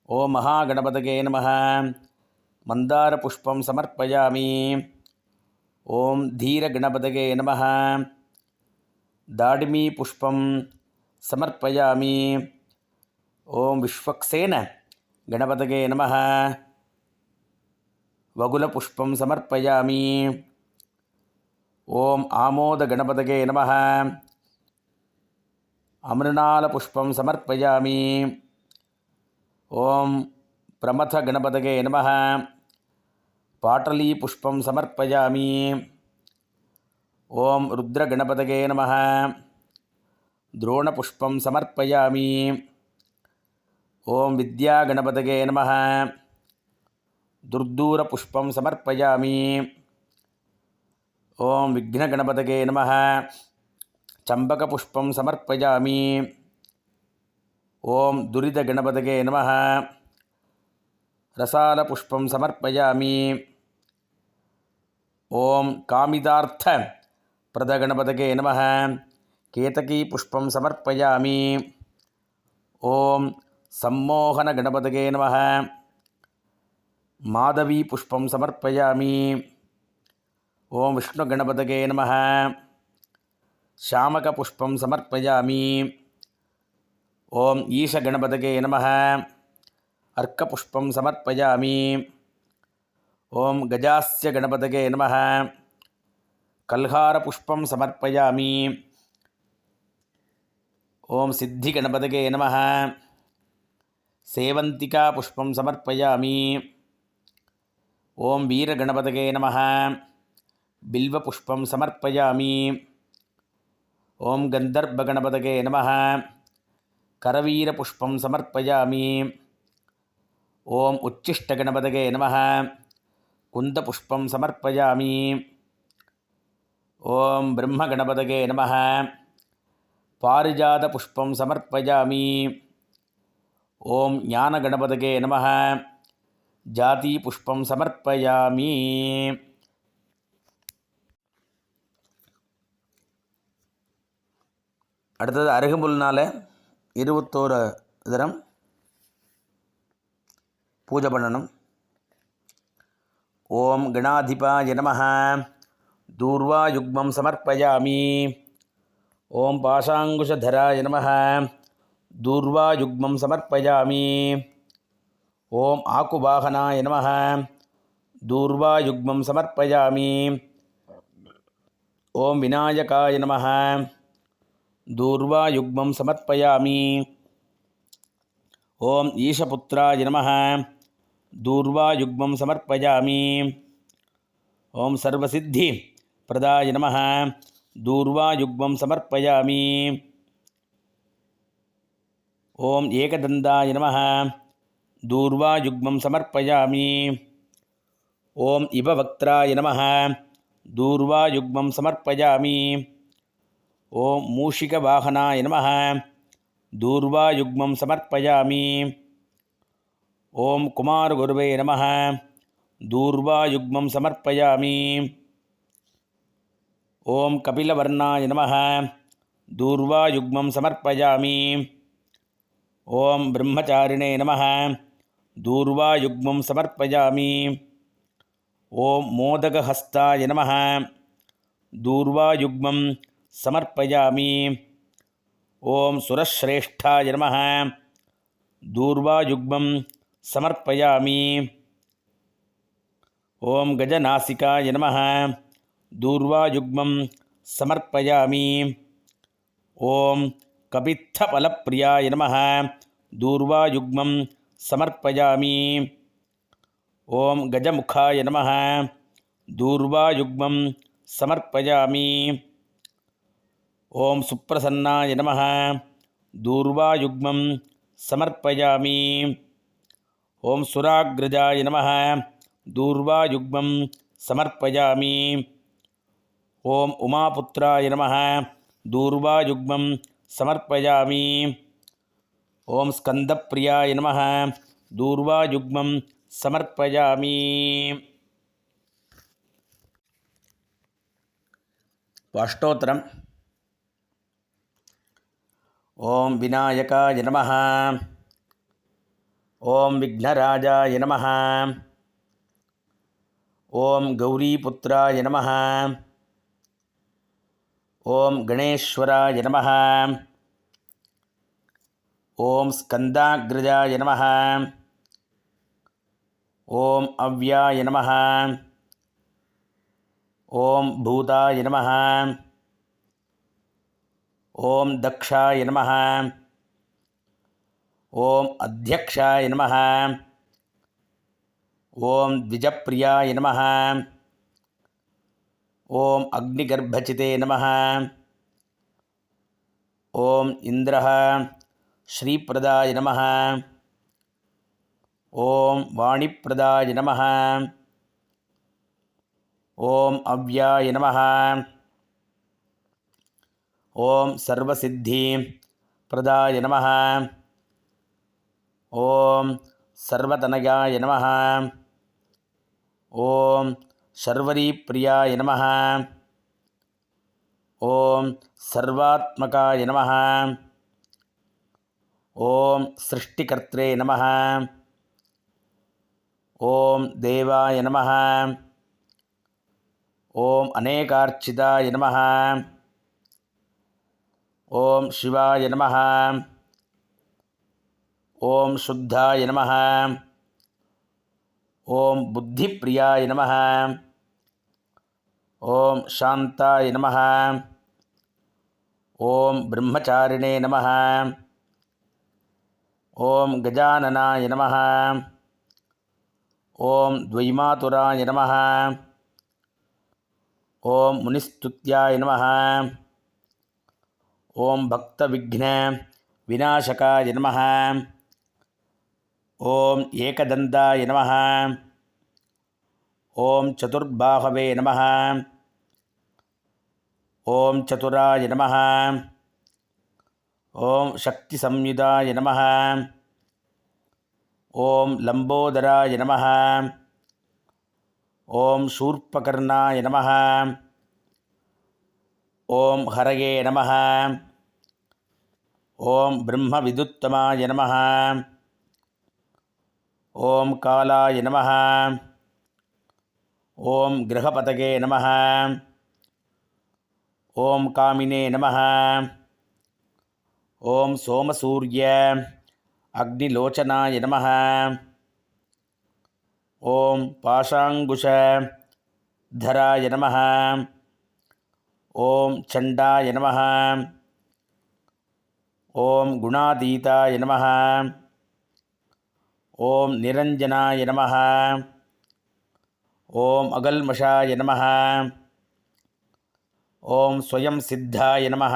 ஓம் மகாகணபதயே நமः. மந்தாரபுஷ்பம் சமர்ப்பயாமி. ஓம் தீரகணபதயே நமः. தாடிமீ புஷ்பம் சமர்ப்பயாமி. ஓம் விஸ்வக்சேன கணபதயே நமः. வகுலபுஷ்பம் சமர்ப்பயாமி. ஓம் ஆமோதகணபதயே நமः. அமிர்நாளபுஷ்பம் சமர்ப்பயாமி. ஓம் பிரமதகணபதயே நமः. பாட்டலீபுஷ்பம் சமர்ப்பயாமி. ஓம் ருத்ரகணபதயே நமः. द्रोणपुष्पं समर्पयामि. ओं विद्यागणपतये नमः. दुर्दूरपुष्पं समर्पयामि. ओं विघ्नगणपतये नमः. चम्पकपुष्पं समर्पयामि. ओं दुरितगणपतये नमः. रसालपुष्पं समर्पयामि. ओं कामितार्थप्रदगणपतये नमः. केतकीपुष्पं समर्पयामि. ओं सम्मोहनगणपतये नमः. माधवीपुष्पं समर्पयामि. ओं विष्णुगणपतये नमः. श्यामकपुष्पं समर्पयामि. ओं ईशगणपतये नमः. अर्कपुष्पं समर्पयामि. ओं गजास्य गणपतये नमः. कल्हारपुष्पं समर्पयामि. ओं सिद्धिगणपतये नमः. सेवन्तिकापुष्पं समर्पयामि. ओं वीरगणपतये नमः. बिल्वपुष्पं समर्पयामि. ओं गन्धर्वगणपतये नमः. करवीरपुष्पं समर्पयामि. ओं उच्छिष्टगणपतये नमः. कुन्दपुष्पं समर्पयामि. ओं ब्रह्मगणपतये नमः. पारिजातपुष्पं समर्पयामि. ओं ज्ञानगणपतये नमः. जातिपुष्पं समर्पयामि. அடுத்தது அருகம்புல்னால் 21 தரம் பூஜை பண்ணணும். ஓம் கணாதிபாய நமः. தூர்வாயுக்மம் சமர்ப்பயாமி. ஓம் பாசாங்குஷதராய நமः. தூர்வாயுக்மம் சமர்ப்பயாமி. ஓம் ஆக்குவாகனாய நமः. தூர்வாயுக்மம் சமர்ப்பயாமி. ஓம் விநாயகாய நமः. தூர்வாயுக்மம் சமர்ப்பயாமி. ஓம் ஈஷபுத்ராய நமः. தூர்வாயுக்மம் சமர்ப்பயாமி. ஓம் சர்வசித்தி பிரதாய நமः. தூர்வாயுக்மம் சமர்ப்பயாமி. ஓம் ஏகதந்தாய நமः. தூர்வாயுக்மம் சமர்ப்பயாமி. ஓம் இபவக்த்ராய நமः. தூர்வாயுக்மம் சமர்ப்பயாமி. ஓம் மூஷிகவாகனாய நமः. தூர்வாயுக்மம் சமர்ப்பயாமி. ஓம் குமாரகுருவே நமः. தூர்வாயுக்மம் சமர்ப்பயாமி. ஓம் கபிலவர்ணாய நமः. தூர்வாயுக்மம் சமர்ப்பயாமி. ஓம் பிரம்மச்சாரிணே நமः. தூர்வாயுக்மம் சமர்ப்பயாமி. ஓம் மோதகஹஸ்தாய நமः. தூர்வாயுக்மம் சமர்ப்பயாமி. ஓம் சுரஸ்ரேஷ்டாய நமः. தூர்வாயுக்மம் சமர்ப்பயாமி. ஓம் கஜநாசிகாய நமः. தூர்வாயுக்மம் சமர்ப்பயாமி. ஓம் கபித்தபலப்பிரியாய நமः. தூர்வாயுக்மம் சமர்ப்பயாமி. ஓம் கஜமுகாய நமः. தூர்வாயுக்மம் சமர்ப்பயாமி. ஓம் சுப்ரசன்னாய நமः. தூர்வாயுக்மம் சமர்ப்பயாமி. ஓம் சுராக்ரஜாய நமः. தூர்வாயுக்மம் சமர்ப்பயாமி. ஓம் உமாபுத்ராய நமः. தூர்வாயுக்மம் சமர்ப்பயாமி. ஓம் ஸ்கந்தப்பிரியாய நமः. தூர்வாயுக்மம் சமர்ப்பயாமி. அஷ்டோத்திரம். ஓம் விநாயகாய நமः. ஓம் விக்னராஜாய நமः. ஓம் கௌரீபுத்ராய நமः. ஓம் கணேஸ்வராய நமः. ஓம் ஸ்கந்தாக்ரஜாய நமः. ஓம் அவ்யாய நமः. ஓம் பூதாய நமः. ஓம் தக்ஷாய நமः. ஓம் அத்யக்ஷாய நமः. ஓம் த்விஜப்ரியாய நமः. ஓம் அக்னிகர்ப்பசிதே நமः. ஓம் இந்திரः ஸ்ரீப்ரதாய நமः. ஓம் வாணிப்ரதாய நமः. ஓம் அவ்யாய நமः. ஓம் சர்வசித்தி பிரதாய நமः. ஓம் சர்வதனயாய நமः. ஓம் சர்வரீப்ரியாய நமः. ஓம் சர்வாத்மகாய நமः. ஓம் சிருஷ்டிகர்த்ரே நமः. ஓம் தேவாய நமः. ஓம் அநேகார்ச்சிதாய நமः. ஓம் சிவாய நமः. ஓம் சுத்தாய நமः. ஓம் புத்திப்பிரியாய நமः. ஓம் சாந்தாய நமः. ஓம் பிரம்மச்சாரிணே நமः. ஓம் கஜானனாய நமः. ஓம் துவைமாதுராய நமः. ஓம் முனிஸ்துத்யாய நமः. ஓம் பக்தவிக்ன விநாசகாய நமः. ஓம் ஏகதந்தாய நமः. ஓம் சதுர்பாகவே நமः. ஓம் சதுராய நமः. ஓம் சக்தி சம்யுதாய நமः. ஓம் லம்போதராய நமः. ஓம் சூர்பகர்ணாய நமः. ஓம் ஹரயே நமः. ஓம் பிரம்மவிதுத்தமாய நமः. ஓம் காலாய நமः. ஓம் கிரகபதகே நமः. ஓம் காமினே நமः. ஓம் சோமசூர்ய அக்னிலோச்சனாய நமः. ஓம் பாஷாங்குஷ தராய நமः. ஓம் சண்டாய நமः. ஓம் குணாதீதாய நமः. ஓம் நிரஞ்சனாய நமः. ஓம் அகல்மஷாய நமः. ஓம் ஸ்வயம் சித்தாய நமः.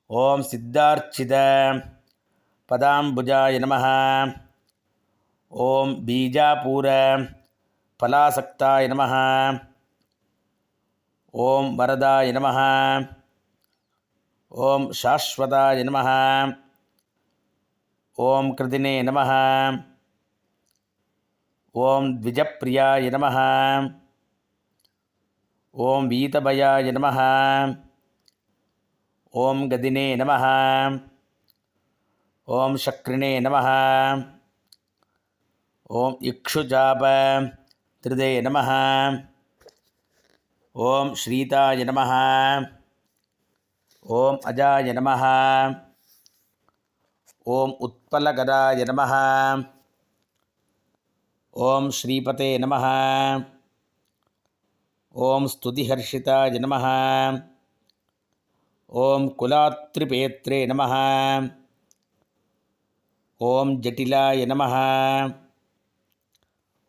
ஓம் சித்தார்ச்சித பதாம்புஜாய நமः. ஓம் பீஜாபூர பலாசக்தாய நமः. ஓம் வரதாய நமः. ஓம் சாஸ்வதாய நமः. ஓம் கிருதினே நமः. ஓம் த்விஜப்பிரியாய நமः. ஓம் வீதபயாய நமः. ஓம் கதினே நமः. ஓம் சக்ரிணே நமः. ஓம் இக்ஷுஜாப திருதே நமः. ஓம் ஸ்ரீதாய நமः. ஓம் அஜாய நமः. ஓம் உத்பலகராய நமः. ஓம் ஸ்ரீபதே நமः. ஓம் ஸ்துதிஹர்ஷிதாய நமः. ஓம் குலாத்ரிபேத்ரே நமः. ஓம் ஜட்டிலாய நமः.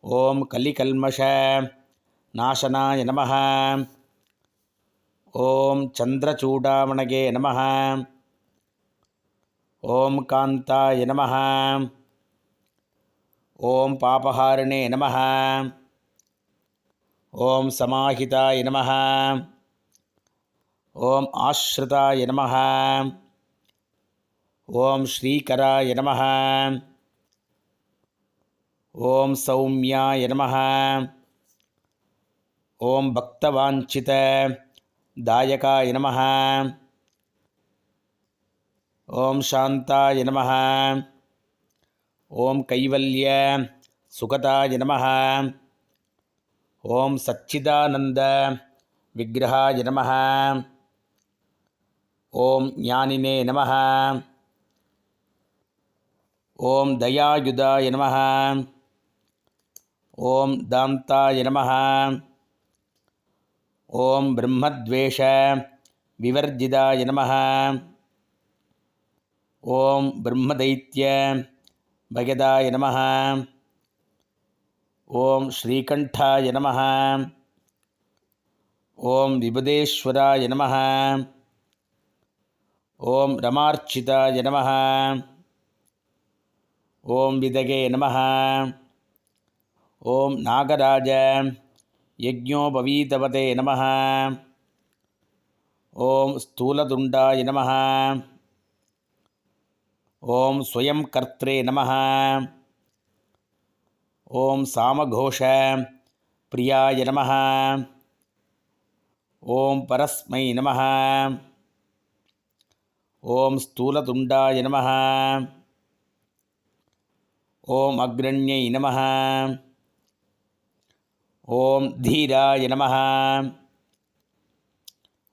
ஓம் கலிகல்மஷ நாசனாய நமः. ஓம் சந்திரசூடாமணகே நமः. ஓம் காந்தாய நமः. ஓம் பாபஹாரிணே நமः. ஓம் சமாஹிதாய நமः. ஓம் ஆஸ்ருதாய நமः. ஓம் ஸ்ரீகராய நமः. ஓம் சௌமியாய நமः. ஓம் பக்தவாஞ்சித தாயகாய நமः. ஓம் சாந்தாய நமः. ஓம் கைவல்ய சுகதாய நமः. ஓம் சச்சிதானந்த விக்கிரகாய நமः. ஓம் ஞானினே நமः. ஓம் தயாயுதாய நமः. ஓம் தாந்தாய நமः. ஓம் பிரம்மத்வேஷ விவர்ஜிதாய நமः. ஓம் பிரம்மதைத்ய பகதாய நமः. ஓம் ஸ்ரீகண்டாய நமः. ஓம் விபுதேஸ்வராய நமः. ஓம் ரமார்ச்சிதாய நமः. ஓம் விதகே நமः. ஓம் நாகராஜ யஜ்ஞோபவீதவதே நமः. ஓம் ஸ்தூலதுண்டாய நமः. ஓம் ஸ்வயம் கர்த்ரே நமः. ஓம் சாமகோஷ பிரியாய நமः. ஓம் பரஸ்மை நமः. ஓம் ஸ்தூலதுண்டாய நமः. ஓம் அக்ரண்யை நமः. ஓம் தீராய நமः.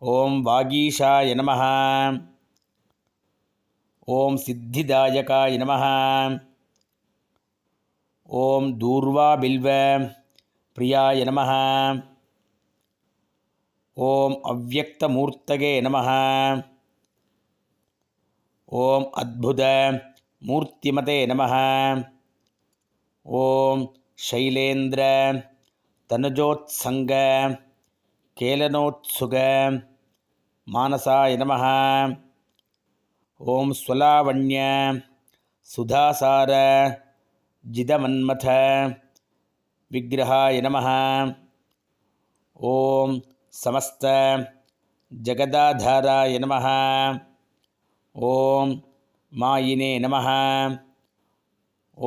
ஓம் வாகீஷாய நமः. ஓம் சித்திதாயகாய நமः. ஓம் தூர்வாபில்வ பிரியாய நமः. ஓம் அவ்யக்தமூர்த்தகே நமः. ஓம் அத்புத மூர்த்திமதே நமः. ஓம் சைலேந்திர தனுஜோத்சங்க கேலனோத்சுக மானசாய நமः. ஓம் ஸ்வலாவண்ய சுதாசார ஜிதமன்மத விக்கிரகாய நமः. ஓம் சமஸ்த ஜகதாதாராய நமः. ஓம் மாயினே நமः.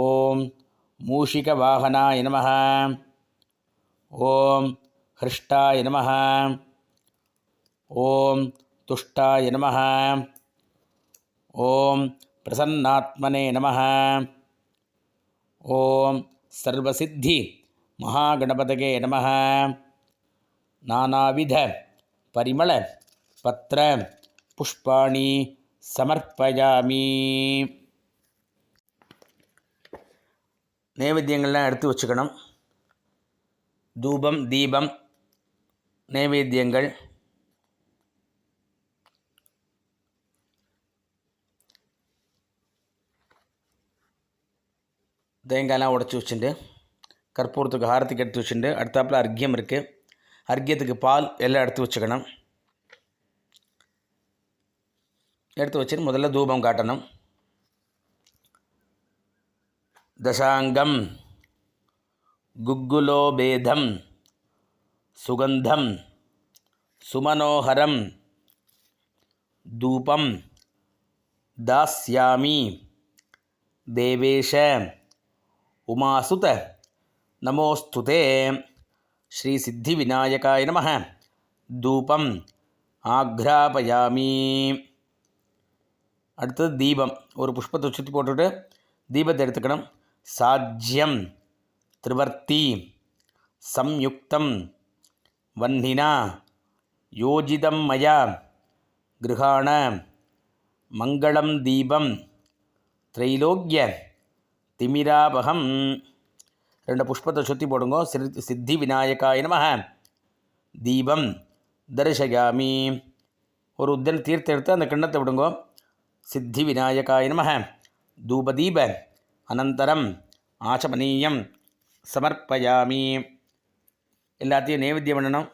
ஓம் மூஷிகவாகனாய நமः. ஓம் ஹிருஷ்டாய நமः. ஓம் துஷ்டாய நமः. ஓம் பிரசன்னாத்மனே நமः. ஓம் சர்வசித்தி மகாகணபதகே நமः. நானாவித பரிமள பத்ர புஷ்பாணி சமர்ப்பயாமி. நைவேத்தியங்கள்லாம் எடுத்து வச்சுக்கணும். தூபம், தீபம், நைவேத்தியங்கள், தேங்காயெல்லாம் உடச்சி வச்சுட்டு, கற்பூரத்துக்கு ஹாரத்துக்கு எடுத்து வச்சுட்டு, அடுத்தாப்பில் அர்க்கியம் இருக்குது, அர்க்கியத்துக்கு பால் எல்லாம் எடுத்து வச்சுக்கணும். எடுத்து வச்சுட்டு முதல்ல தூபம் காட்டணும். தசாங்கம் குக்குலோபேதம் சுகந்தம் சுமனோஹரம் தூபம் தாஸ்யாமி தேவேஷ உமாசுத நமோஸ்துதே. ஸ்ரீ சித்தி விநாயகாய நமः. தூபம் ஆக்ராபயாமி. அடுத்தது தீபம். ஒரு புஷ்பத்தை சுற்றி போட்டுவிட்டு தீபத்தை எடுத்துக்கணும். சாஜ்யம் திரிவர்த்தி சம்யுக்தம் வன்னினா யோஜிதம் மயா கிருஹாண மங்களம் தீபம் திரைலோக்கிய திமிராபகம். 2 புஷ்பத்தை சுற்றி போடுங்க. சித்தி விநாயகாய நமः. தீபம் தரிசயாமி. ஒரு உத்தன தீர்த்தம் எடுத்து அந்த கிண்ணத்தை விடுங்க. சித்தி விநாயகாய நமः. தூபதீப அனந்தரம் ஆச்சமனீயம் சமர்ப்பயாமி. எல்லாத்தையும் நைவேத்தியம் பண்ணணும்.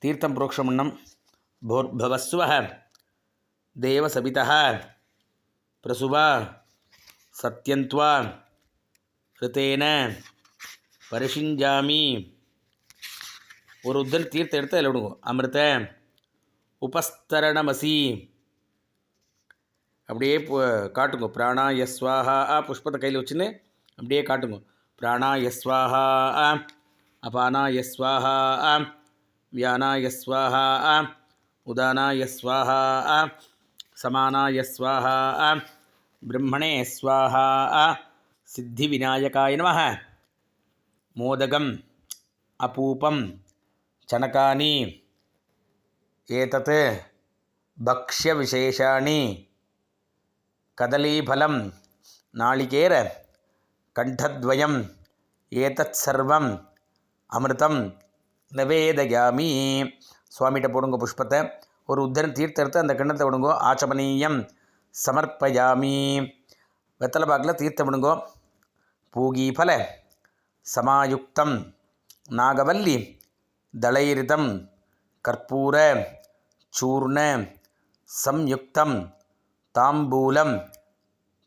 தீர்த்தம் புரோக்ஷம் பண்ணணும். போர்பவஸ்வஹ தேவசபிதः பிரசுவா சத்யந்த்வா ரிதேன பரிஷிஞ்சாமி. ஒரு உத்தன் தீர்த்தம் எடுத்து அதில் விடுங்க. அமிர்த உபஸ்தரணமசி. அப்படியே காட்டுங்க. பிராணாய ஸ்வாஹா. புஷ்பத்தை கையில் வச்சுன்னு அப்படியே காட்டுங்க. பிராணாய ஸ்வாஹா, அபானாய ஸ்வாஹா, வியானாய ஸ்வாஹா, உதானாய ஸ்வாஹா, சமானாய ஸ்வாஹா, பிரம்மணே ஸ்வாஹா. சித்தி விநாயகாய நமः. மோதகம் அபூபம் சனகானி ஏதத் பக்ஷ்ய விசேஷாணி கதலீபலம் நாளிகேர கண்டத்வயம் ஏதத் சர்வம் அமிர்தம் நிவேதயாமி. சுவாமிகிட்ட போடுங்க புஷ்பத்தை. ஒரு உத்தரன் தீர்த்தம் எடுத்து அந்த கிண்ணத்தை விடுங்கோ. ஆச்சமனீயம் சமர்ப்பயாமி. வெத்தலை பாக்கில் தீர்த்தம் விடுங்கோ. பூகீபல சமாயுக்தம் நாகவல்லி தளைரிதம் கற்பூர சூர்ண சம்யுக்தம் தாம்பூலம்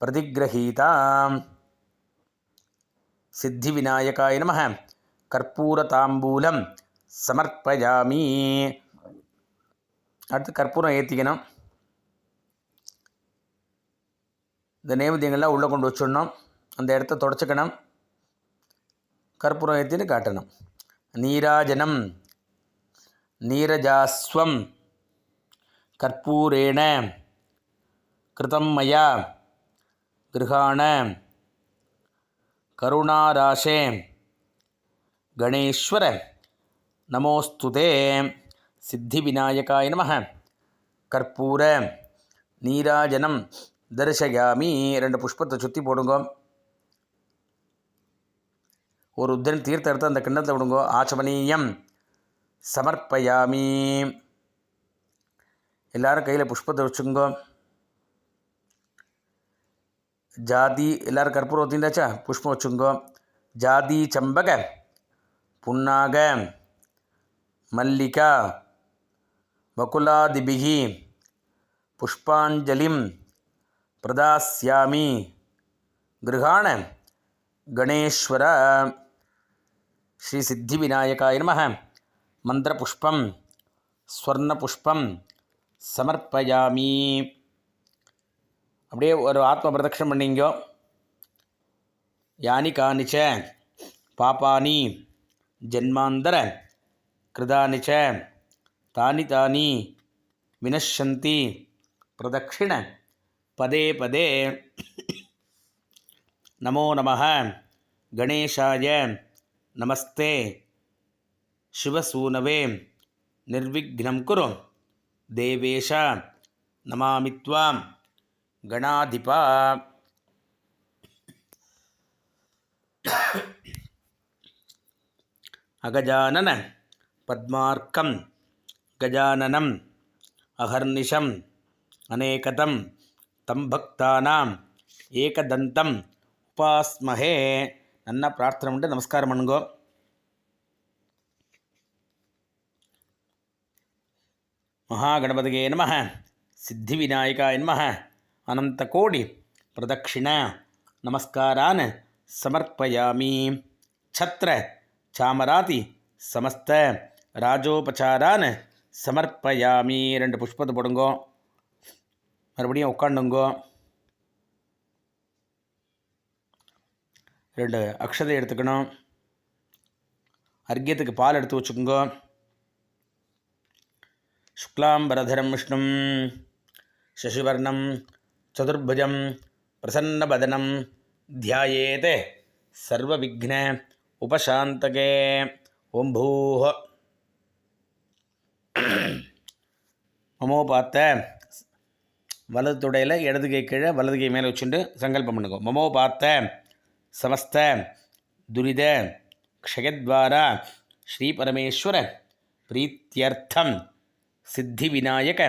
பிரதிகிரஹீதாம். சித்தி விநாயகாய நமः. கற்பூர தாம்பூலம் சமர்ப்பயாமி. அடுத்து கற்பூரம் ஏற்றிக்கணும். இந்த நைவேத்தியங்கள்லாம் உள்ளே கொண்டு வச்சிடணும். அந்த இடத்த தொடச்சிக்கணும். கற்பூரம் ஏற்றின்னு காட்டணும். நீராஜனம் நீரஜாஸ்வம் கற்பூரேண கிருதம் மயா கிருஹாண கருணாராசே கணேஸ்வர நமோஸ்துதே. சித்தி விநாயகாய நமः. கற்பூர நீராஜனம் தரிசயாமி. 2 புஷ்பத்தை சுற்றி போடுங்க. ஒரு உத்தரன் தீர்த்தம் எடுத்து அந்த கிண்ணத்தை விடுங்க. ஆச்சமனீயம் சமர்ப்பயாமி. எல்லாரும் கையில் புஷ்பத்தை வச்சுக்கோங்க. ஜாதி எல்லோரும் கற்பூரம் ஊற்றிந்தாச்சா? புஷ்பம் வச்சுங்கோ. ஜாதி சம்பக புன்னாக மல்லிகா வகுலாதிபிகி புஷ்பாஞ்சலிம் பிரதாஸ்யாமி கிருஹாண கணேஸ்வர. ஸ்ரீ சித்தி விநாயகாய நமः. மந்திரபுஷ்பம் ஸ்வர்ணபுஷ்பம் சமர்ப்பயாமி. அப்படியே ஒரு ஆத்ம பிரதட்சணம் பண்ணிங்கோ. யானி கானிச்ச பாபானி ஜன்மாந்தர கிருதானிச்ச தானி தானி வினஷ்யந்தி பிரதட்சிண பதே பதே. நமோ நமः கணேஷாய நமஸ்தே சிவசூனவே நிர்விக்னம் குரு தேவேஷ நமாமித்வாம் கணாதிபா. அகஜானன பத்மார்க்கம் கஜானனம் அகர்நிஷம் அநேகதம் தம் பக்தானாம் ஏகதந்தம் உபாஸ்மஹே. நல்லா பிரார்த்தனை பண்ணிட்டு நமஸ்காரம் பண்ணுங்கோ. மகாகணபதியே நமः, சித்தி விநாயகாய நமः. அனந்த கோடி பிரதட்சிண நமஸ்காரான் சமர்ப்பயாமி. சத்ர சாமராதி சமஸ்த ராஜோபசாரான் சமர்ப்பயாமி. 2 புஷ்பத்தை போடுங்கோ. மறுபடியும் உட்காண்டுங்கோ. 2 அக்ஷதை எடுத்துக்கணும். அர்க்கியத்துக்கு பால் எடுத்து வச்சுக்கோங்க. சுக்லாம்பரதரம் விஷ்ணும் சசிவர்ணம் சதுர்புஜம் பிரசன்னபதனம் தியாயேத் சர்வவிக்ன உபசாந்தகே. ஓம் பூஹ மமோபாத்த வலது துடையில் இடது கை கீழே வலது கை மேலே வச்சுட்டு சங்கல்பம் பண்ணுங்க. மமோபாத்த சமஸ்த துரித க்ஷயத்வாரா ஸ்ரீ பரமேஸ்வர பிரீத்தியர்த்தம் சித்தி விநாயக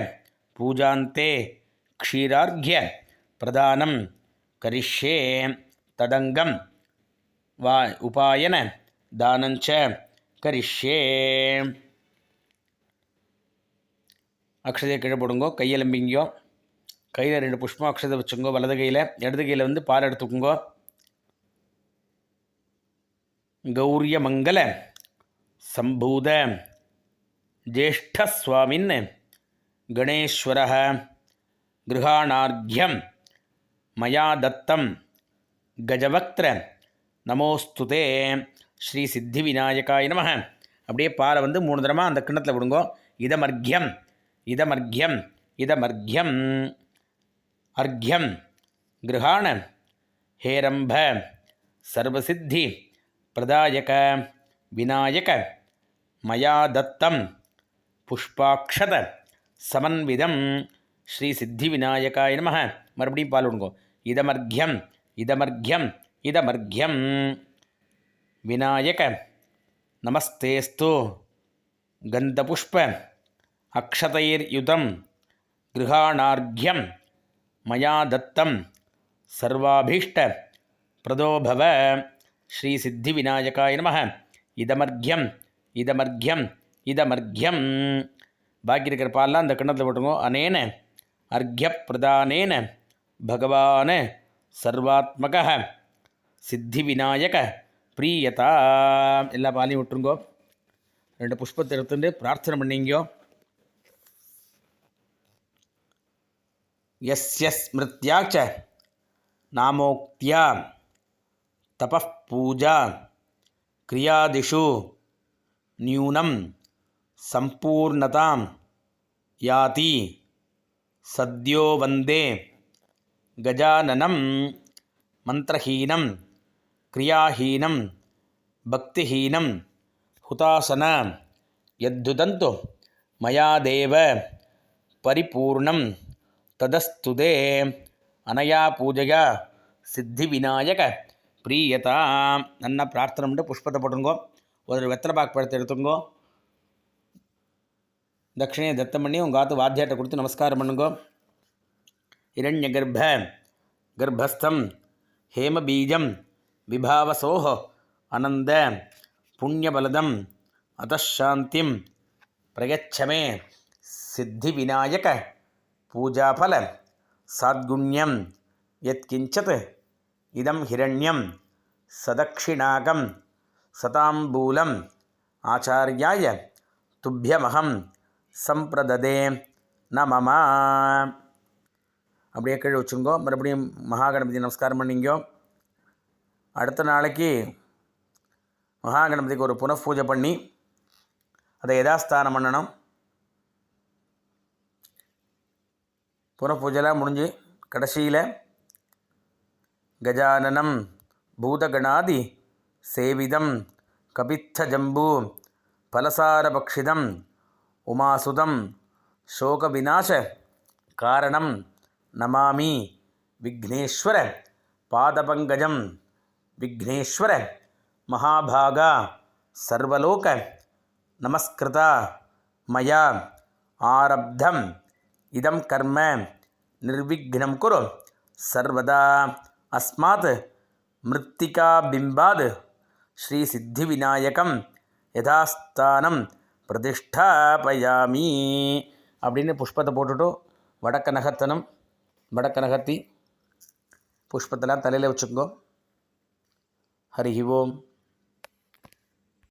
பூஜாந்தே க்ஷீரார்க்ய பிரதானம் கரிஷ்யே. ததங்கம் வா உபாயன தானஞ்ச கரிஷ்யே. அக்ஷதையை கீழே போடுங்கோ. கையெலும்பிங்கோ. கையில் 2 புஷ்பம் அக்ஷதை வச்சுங்கோ. வலது கையில், இடது கையில் வந்து பால் எடுத்துக்குங்கோ. கௌரிய மங்கள சம்பூத ஜேஷ்டஸ்வாமின் கணேஸ்வர கிருஹாணார்க்யம் மயா தத்தம் கஜவக்திர நமோஸ்துதே ஸ்ரீ சித்தி விநாயகாய நமः. அப்படியே பாலை வந்து 3 தடவை அந்த கிண்ணத்தில் விடுங்கோ. இதமர்க்யம் இதமர்க்யம் இதமர்க்யம் அர்க்யம் கிருஹாண ஹேரம்ப சர்வசித்தி பிரதாயக விநாயக மயா தத்தம் புஷ்பாக்ஷத சமன்விதம் ஸ்ரீ சித்தி விநாயகாய நமः. மறுபடியும் பால் விடுங்கோ. இதமர்க்யம் இதமர்க்யம் இதமர்க்யம் விநாயக நமஸ்தேஸ்து கந்தபுஷ்ப அக்ஷதைர்யுதம் கிருஹாணார்க்யம் மயா தத்தம் சர்வாபீஷ்ட பிரதோபவ ஸ்ரீ சித்தி விநாயகாய நமः. இதமர்க்யம் இதமர்க்யம் இதமர்க்யம். பாக்கி இருக்கிற பால்லாம் அந்த கிண்ணத்தில் போட்டுங்கோ. அனேன அர்க்ய பிரதானேன பகவான் சர்வாத்மக சித்தி விநாயக பிரியதா. எல்லா பாலையும் விட்டுருங்கோ. 2 புஷ்பத்தை எடுத்துட்டு பிரார்த்தனை பண்ணிங்கோ. யஸ்ய ஸ்மிருத்யாச்ச நாமோக்தியா தபः பூஜா கிரியாதிஷு நியூனம் சம்பூர்ணதாம் யாதி சத்யோ வந்தே கஜானனம் மந்திரஹீனம் கிரியாஹீனம் பக்திஹீனம் ஹுதாசன யத்துதந்து மயா தேவ பரிபூர்ணம் ததஸ்துதே அனயா பூஜையா சித்தி விநாயக பிரியதா. நல்லா பிரார்த்தனை பண்ணிட்டு புஷ்பத்தை போட்டுருங்கோ. ஒரு வெத்தலை பாக்கு பழத்தை எடுத்துங்கோ. தட்சிணையை தத்தம் பண்ணி உங்கள் ஆத்து வாத்தியாட்ட கொடுத்து நமஸ்காரம் பண்ணுங்கோ. இரண்ய கர்ப்பஸ்தம் ஹேமபீஜம் விபாவசோஹ அனந்த புண்ணியபலதம் அதசாந்திம் பிரயச்சமே சித்தி விநாயக பூஜாபல சாத்குண்யம் யத்கிஞ்சத் இதம் ஹிரண்யம் சதக்ஷிணாகம் சதாம்பூலம் ஆச்சார்யாய துப்யமகம் சம்பிரததே நமம. அப்படியே கீழே வச்சுங்கோ. மறுபடியும் மகாகணபதி நமஸ்காரம் பண்ணிங்கோ. அடுத்த நாளைக்கு மகாகணபதிக்கு ஒரு புனഃபூஜை பண்ணி அதை யதாஸ்தானம் பண்ணணும். புனഃபூஜைலாம் முடிஞ்சு கடைசியில் கஜானனம் பூதகணாதி சேவிதம் கபித்தஜம்பூ பலசாரபக்ஷிதம் உமாசுதம் சோகவிநாச காரணம் நமாமி விக்னேஸ்வர பாதபங்கஜம். விக்னேஸ்வர மகாபாகா சர்வலோக நமஸ்கிருதா மயா ஆரப்தம் இதம் கர்ம நிர்விக்னம் குரு சர்வதா அஸ்மாத் மிருத்திகா பிம்பாத் ஸ்ரீ சித்தி விநாயகம் யதாஸ்தானம் பிரதிஷ்டாபயாமி அப்படின்னு புஷ்பத்தை போட்டுட்டு வடக்க நகர்த்தனம். வடக்க நகர்த்தி புஷ்பத்தெல்லாம் தலையில் வச்சுக்கோ. ஹரி ஓம்.